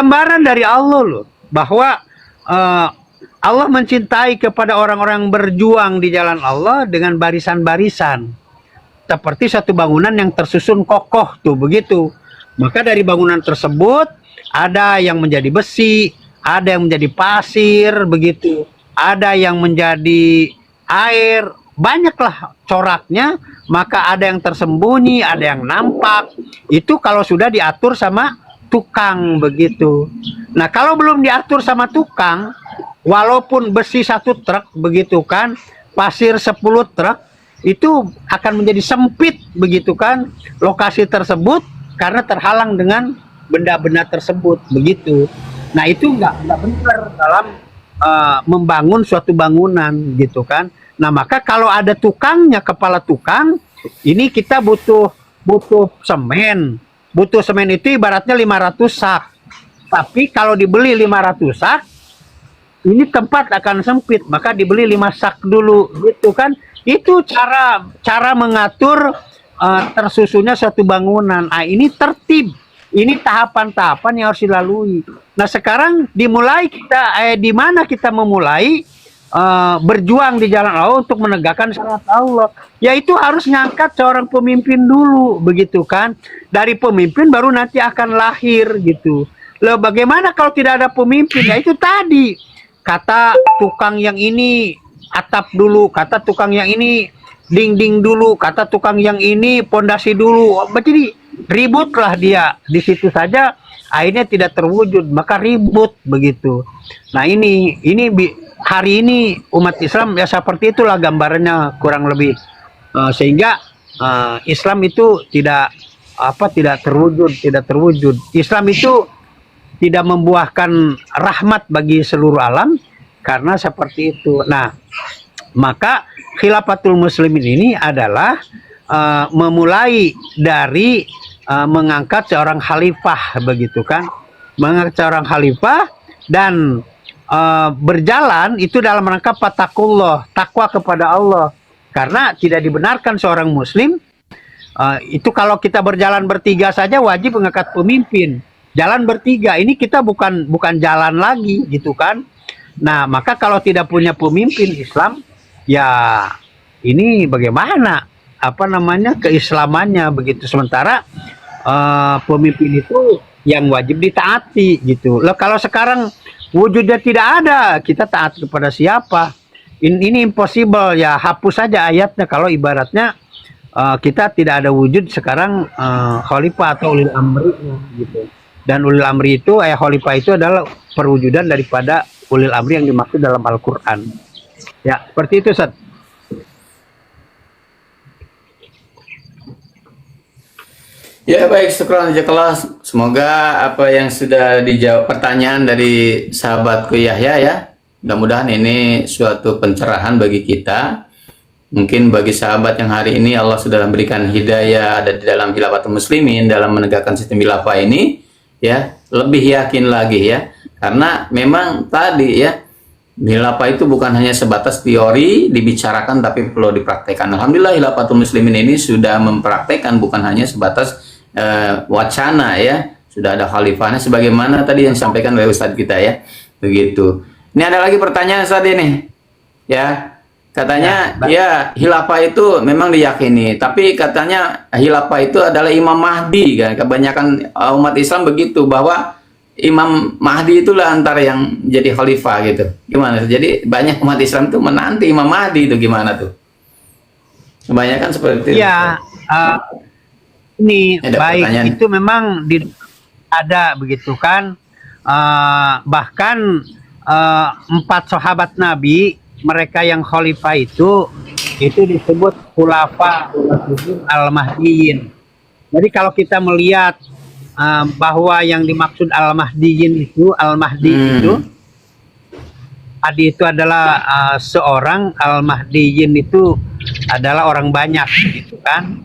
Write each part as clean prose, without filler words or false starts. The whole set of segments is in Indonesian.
gambaran dari Allah loh, bahwa Allah mencintai kepada orang-orang yang berjuang di jalan Allah dengan barisan-barisan, seperti satu bangunan yang tersusun kokoh tuh begitu. Maka dari bangunan tersebut ada yang menjadi besi, ada yang menjadi pasir begitu, ada yang menjadi air, banyaklah coraknya. Maka ada yang tersembunyi, ada yang nampak. Itu kalau sudah diatur sama tukang begitu. Nah, kalau belum diatur sama tukang, walaupun besi 1 truk begitu kan, pasir 10 truk, itu akan menjadi sempit begitu kan lokasi tersebut, karena terhalang dengan benda-benda tersebut begitu. Nah, itu nggak benar dalam membangun suatu bangunan gitu kan. Nah, maka kalau ada tukangnya, kepala tukang, ini kita butuh semen. Butuh semen itu ibaratnya 500 sak. Tapi kalau dibeli 500 sak, ini tempat akan sempit, maka dibeli 5 sak dulu gitu kan. Itu cara mengatur tersusunnya suatu bangunan. Ah, ini tertib. Ini tahapan-tahapan yang harus dilalui. Nah, sekarang di mana kita memulai berjuang di jalan Allah untuk menegakkan syariat Allah, yaitu harus ngangkat seorang pemimpin dulu begitu kan. Dari pemimpin baru nanti akan lahir gitu. Loh, bagaimana kalau tidak ada pemimpin? Ya itu tadi, kata tukang yang ini atap dulu, kata tukang yang ini dinding dulu, kata tukang yang ini pondasi dulu. Jadi ributlah dia di situ saja, akhirnya tidak terwujud, maka ribut begitu. Nah, ini hari ini umat Islam ya seperti itulah gambarannya kurang lebih, sehingga Islam itu tidak terwujud. Islam itu tidak membuahkan rahmat bagi seluruh alam karena seperti itu. Nah, maka Khilafatul Muslimin ini adalah memulai dari mengangkat seorang khalifah begitu kan, mengangkat seorang khalifah dan berjalan itu dalam rangka fatakullah, takwa kepada Allah, karena tidak dibenarkan seorang muslim itu kalau kita berjalan bertiga saja wajib mengangkat pemimpin. Jalan bertiga ini kita bukan jalan lagi gitu kan. Nah, maka kalau tidak punya pemimpin Islam, ya ini bagaimana keislamannya begitu. Sementara pemimpin itu yang wajib ditaati gitu. Loh, kalau sekarang wujudnya tidak ada, kita taat kepada siapa? Ini impossible ya, hapus saja ayatnya kalau ibaratnya kita tidak ada wujud sekarang khalifah atau ulil amri gitu. Dan ulil amri itu khalifah itu adalah perwujudan daripada ulil amri yang dimaksud dalam Al-Qur'an. Ya, seperti itu, Ustaz. Ya, baik, syukran jazakallah. Semoga apa yang sudah dijawab pertanyaan dari sahabatku Yahya ya, mudah-mudahan ini suatu pencerahan bagi kita. Mungkin bagi sahabat yang hari ini Allah sudah memberikan hidayah ada di dalam Khilafatul Muslimin dalam menegakkan sistem khilafah ini, ya, lebih yakin lagi ya. Karena memang tadi ya, khilafah itu bukan hanya sebatas teori dibicarakan tapi perlu dipraktekkan. Alhamdulillah Khilafatul Muslimin ini sudah mempraktekkan, bukan hanya sebatas wacana ya, sudah ada khalifahnya sebagaimana tadi yang disampaikan oleh Ustadz kita ya, begitu. Ini ada lagi pertanyaan saat ini ya, katanya ya khilafah itu memang diyakini, tapi katanya khilafah itu adalah Imam Mahdi kan, kebanyakan umat Islam begitu, bahwa Imam Mahdi itulah antara yang jadi khalifah gitu. Gimana? Jadi banyak umat Islam itu menanti Imam Mahdi itu, gimana tuh? Kebanyakan seperti ya, itu. Ini baik itu memang ada begitu kan, bahkan 4 sahabat Nabi mereka yang khalifah itu disebut khulafa al-mahdiyin. Jadi kalau kita melihat bahwa yang dimaksud al-mahdiyin itu Adi itu adalah seorang, al-mahdiyin itu adalah orang banyak gitu kan,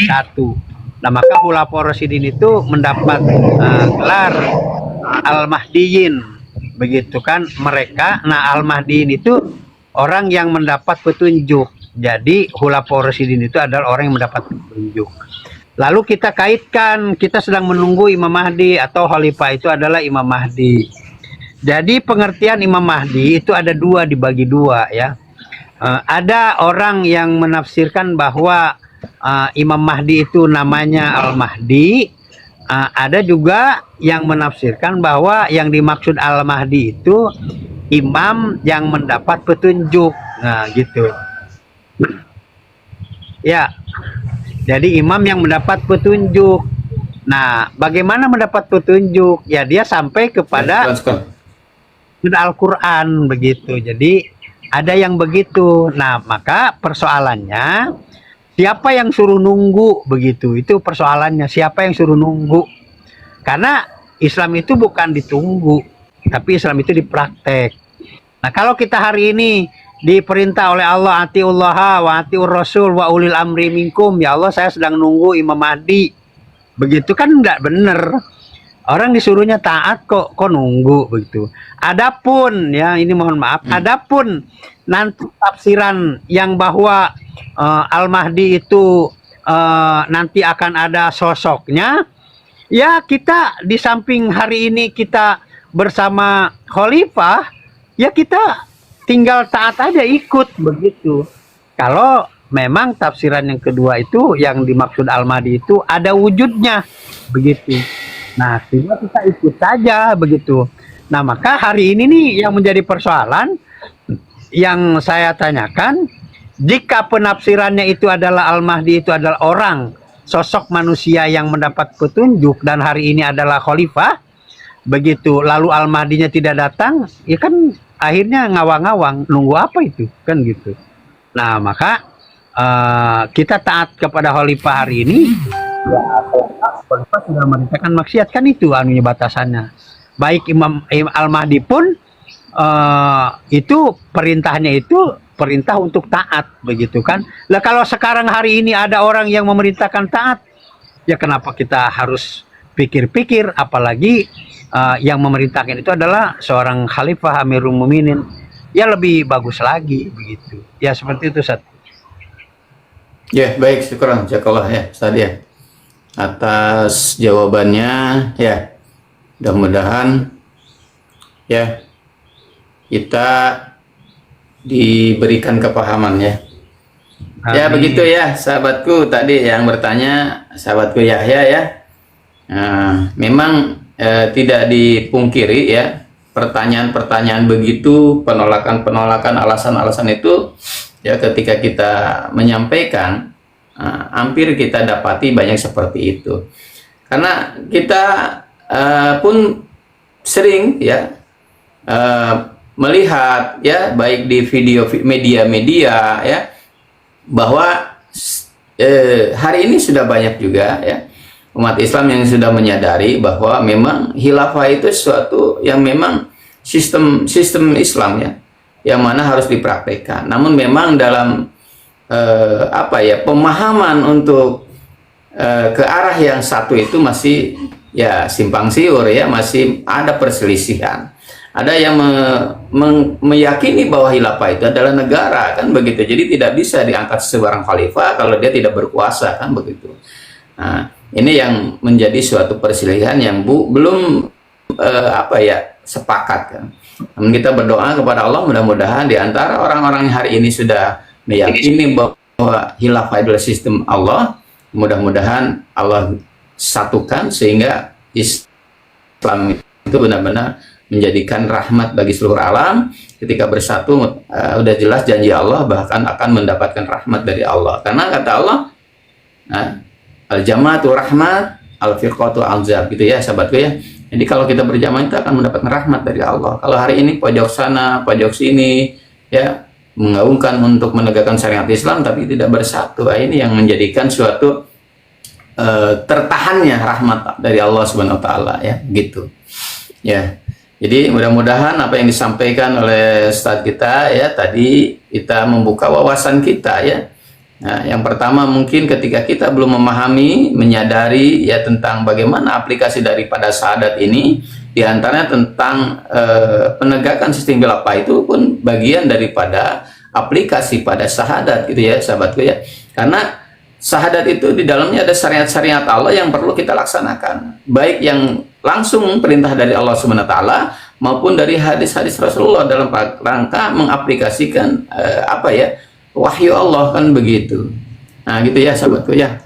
satu. Nah, maka Khulafaur Rasyidin itu mendapat gelar Al-Mahdiyin begitu kan mereka. Nah, Al-Mahdiyin itu orang yang mendapat petunjuk. Jadi Khulafaur Rasyidin itu adalah orang yang mendapat petunjuk. Lalu kita kaitkan, kita sedang menunggu Imam Mahdi atau Khalifah itu adalah Imam Mahdi. Jadi pengertian Imam Mahdi itu ada dua, dibagi dua ya. Ada orang yang menafsirkan bahwa Imam Mahdi itu namanya Al-Mahdi. Ada juga yang menafsirkan bahwa yang dimaksud Al-Mahdi itu imam yang mendapat petunjuk. Nah, gitu. Ya. Jadi imam yang mendapat petunjuk. Nah, bagaimana mendapat petunjuk? Ya, dia sampai kepada Al-Quran begitu. Jadi ada yang begitu. Nah, maka persoalannya siapa yang suruh nunggu begitu? Itu persoalannya. Siapa yang suruh nunggu? Karena Islam itu bukan ditunggu, tapi Islam itu dipraktek. Nah, kalau kita hari ini diperintah oleh Allah, atiullaha wa atiur rasul wa ulil amri minkum, ya Allah saya sedang nunggu Imam Mahdi, begitu kan enggak bener. Orang disuruhnya taat kok nunggu begitu. Adapun ya ini mohon maaf, adapun nanti tafsiran yang bahwa Al-Mahdi itu nanti akan ada sosoknya, ya kita di samping hari ini kita bersama Khalifah, ya kita tinggal taat aja, ikut begitu. Kalau memang tafsiran yang kedua itu yang dimaksud Al-Mahdi itu ada wujudnya begitu. Nah, sehingga kita ikut saja begitu. Nah, maka hari ini nih yang menjadi persoalan yang saya tanyakan, jika penafsirannya itu adalah Al-Mahdi itu adalah orang, sosok manusia yang mendapat petunjuk dan hari ini adalah Khalifah, begitu, lalu Al-Mahdinya tidak datang, ya kan akhirnya ngawang-ngawang, nunggu apa itu kan gitu. Nah, maka kita taat kepada Khalifah hari ini, ya Khalifah sudah merintahkan maksiat, kan itu anunya batasannya. Baik Imam Al-Mahdi pun itu perintahnya itu perintah untuk taat begitu kan. Lah kalau sekarang hari ini ada orang yang memerintahkan taat, ya kenapa kita harus pikir-pikir, apalagi yang memerintahkan itu adalah seorang Khalifah Amirul Mukminin, ya lebih bagus lagi begitu. Ya seperti itu, Ustaz. Ya, baik, syukur jazakallah ya Ustaz ya atas jawabannya ya. Mudah-mudahan ya kita diberikan kepahaman ya. Ya begitu ya sahabatku, tadi yang bertanya sahabatku Yahya ya. Nah, memang tidak dipungkiri ya, pertanyaan-pertanyaan begitu, penolakan-penolakan, alasan-alasan itu ya ketika kita menyampaikan, hampir kita dapati banyak seperti itu. Karena kita pun sering ya melihat ya, baik di video media-media ya, bahwa hari ini sudah banyak juga ya umat Islam yang sudah menyadari bahwa memang khilafah itu sesuatu yang memang sistem Islam ya, yang mana harus dipraktekkan. Namun memang dalam pemahaman untuk ke arah yang satu itu masih ya simpang siur ya, masih ada perselisihan. Ada yang meyakini bahwa khilafah itu adalah negara kan begitu. Jadi tidak bisa diangkat seorang khalifah kalau dia tidak berkuasa kan begitu. Nah, ini yang menjadi suatu perselisihan yang belum sepakat kan. Namun kita berdoa kepada Allah, mudah-mudahan di antara orang-orang yang hari ini sudah meyakini bahwa khilafah adalah sistem Allah, mudah-mudahan Allah satukan sehingga Islam itu benar-benar menjadikan rahmat bagi seluruh alam. Ketika bersatu, udah jelas janji Allah bahkan akan mendapatkan rahmat dari Allah. Karena kata Allah, al-jama'atu rahmat, al-firqatu azab, gitu ya sahabatku ya. Jadi kalau kita berjamaah itu akan mendapatkan rahmat dari Allah. Kalau hari ini pojok sana, pojok sini ya mengaungkan untuk menegakkan syariat Islam tapi tidak bersatu, ini yang menjadikan suatu tertahannya rahmat dari Allah Subhanahu wa taala ya, gitu. Ya. Jadi mudah-mudahan apa yang disampaikan oleh Ustadz kita ya tadi, kita membuka wawasan kita ya. Nah, yang pertama mungkin ketika kita belum memahami, menyadari ya tentang bagaimana aplikasi daripada syahadat ini, diantaranya tentang penegakan sistem khilafah itu pun bagian daripada aplikasi pada syahadat gitu ya sahabatku ya. Karena syahadat itu di dalamnya ada syariat-syariat Allah yang perlu kita laksanakan, baik yang langsung perintah dari Allah Subhanahu wa taala maupun dari hadis-hadis Rasulullah dalam rangka mengaplikasikan wahyu Allah, kan begitu. Nah, gitu ya sahabatku ya.